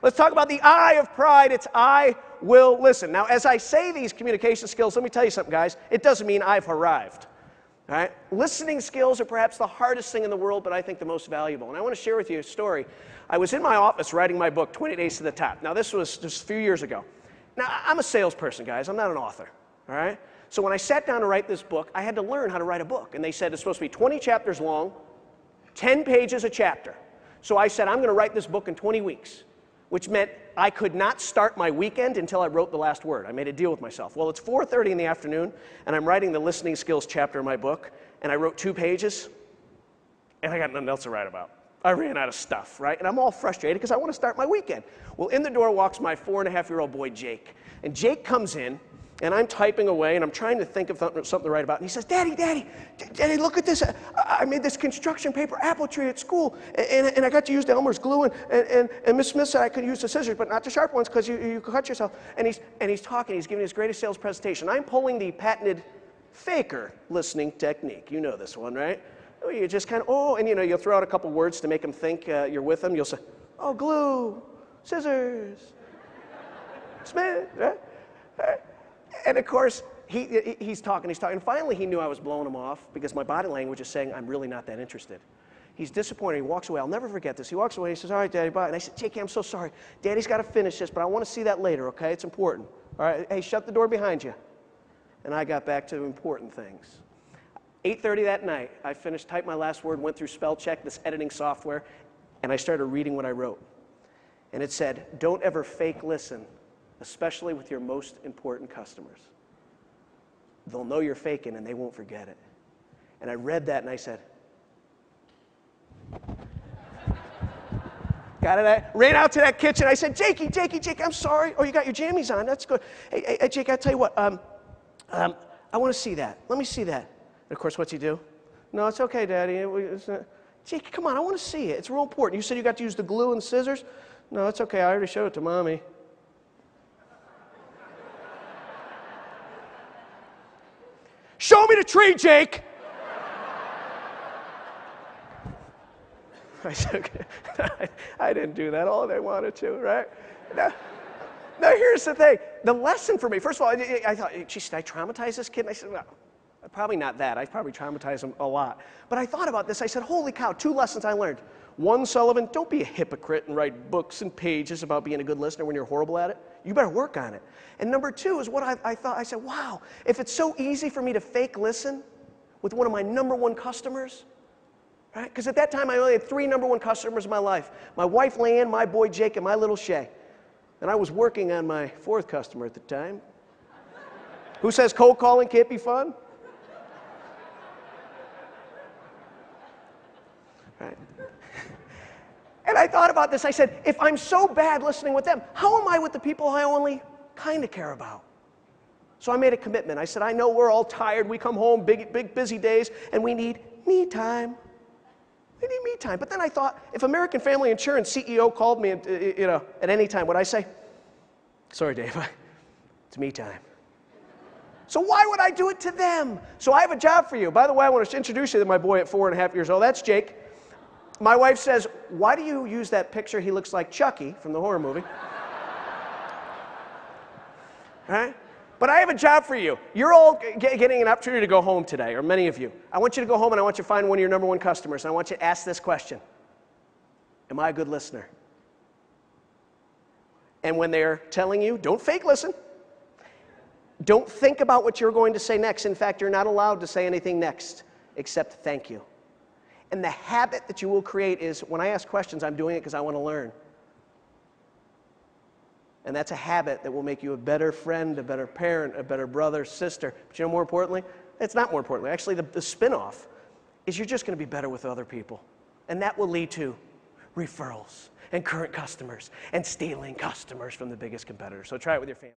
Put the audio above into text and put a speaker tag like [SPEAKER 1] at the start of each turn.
[SPEAKER 1] Let's talk about the I of pride. It's I will listen. Now, as I say these communication skills, let me tell you something, guys. It doesn't mean I've arrived. All right? Listening skills are perhaps the hardest thing in the world, but I think the most valuable. And I want to share with you a story. I was in my office writing my book, 20 Days to the Top. Now, this was just a few years ago. Now, I'm a salesperson, guys. I'm not an author. All right? So when I sat down to write this book, I had to learn how to write a book. And they said it's supposed to be 20 chapters long, 10 pages a chapter. So I said, I'm going to write this book in 20 weeks, which meant I could not start my weekend until I wrote the last word. I made a deal with myself. Well, it's 4:30 in the afternoon, and I'm writing the listening skills chapter of my book, and I wrote 2 pages, and I got nothing else to write about. I ran out of stuff, right? And I'm all frustrated because I want to start my weekend. Well, in the door walks my 4.5-year-old boy, Jake. And Jake comes in, and I'm typing away, and I'm trying to think of something to write about. And he says, Daddy, look at this. I made this construction paper apple tree at school, and I got to use the Elmer's glue, and Miss Smith said I could use the scissors, but not the sharp ones because you could cut yourself. And he's talking. He's giving his greatest sales presentation. I'm pulling the patented faker listening technique. You know this one, right? You just kind of, and you'll throw out a couple words to make them think you're with them. You'll say, oh, glue, scissors, Smith, right? And of course, he's talking. And finally, he knew I was blowing him off because my body language is saying I'm really not that interested. He's disappointed. He walks away. I'll never forget this. He walks away. He says, all right, Daddy, bye. And I said, Jake, I'm so sorry. Daddy's got to finish this, but I want to see that later, okay? It's important. All right, hey, shut the door behind you. And I got back to important things. 8:30 that night, I finished, typed my last word, went through spell check, this editing software, and I started reading what I wrote. And it said, don't ever fake listen, especially with your most important customers. They'll know you're faking and they won't forget it. And I read that and I said, got it? I ran out to that kitchen. I said, Jakey, I'm sorry. Oh, you got your jammies on. That's good. Hey, Jake, I'll tell you what. I want to see that. Let me see that. And of course, what's he do? No, it's okay, Daddy. Jake, come on. I want to see it. It's real important. You said you got to use the glue and the scissors? No, it's okay. I already showed it to Mommy. Show me the tree, Jake. I said, okay. I didn't do that. All they wanted to, right? Now, here's the thing. The lesson for me, first of all, I thought, geez, did I traumatize this kid? And I said, well, probably not that. I probably traumatized him a lot. But I thought about this. I said, holy cow, 2 lessons I learned. One, Sullivan, don't be a hypocrite and write books and pages about being a good listener when you're horrible at it. You better work on it. And number 2 is what I thought. I said, wow, if it's so easy for me to fake listen with one of my #1 customers, right? Because at that time, I only had 3 #1 customers in my life. My wife, Leanne, my boy, Jake, and my little Shay. And I was working on my 4th customer at the time. Who says cold calling can't be fun? Right. And I thought about this. I said, if I'm so bad listening with them, how am I with the people I only kind of care about? So I made a commitment. I said, I know we're all tired. We come home, big busy days, and we need me time. We need me time. But then I thought, if American Family Insurance CEO called me, at any time, would I say, sorry, Dave, it's me time. So why would I do it to them? So I have a job for you. By the way, I want to introduce you to my boy at 4.5 years old. That's Jake. My wife says, why do you use that picture? He looks like Chucky from the horror movie. Right? But I have a job for you. You're all getting an opportunity to go home today, or many of you. I want you to go home and I want you to find one of your #1 customers, and I want you to ask this question. Am I a good listener? And when they're telling you, don't fake listen. Don't think about what you're going to say next. In fact, you're not allowed to say anything next except thank you. And the habit that you will create is when I ask questions, I'm doing it because I want to learn. And that's a habit that will make you a better friend, a better parent, a better brother, sister. But you know, more importantly, it's not more importantly. Actually, the spin-off is you're just going to be better with other people. And that will lead to referrals and current customers and stealing customers from the biggest competitors. So try it with your family.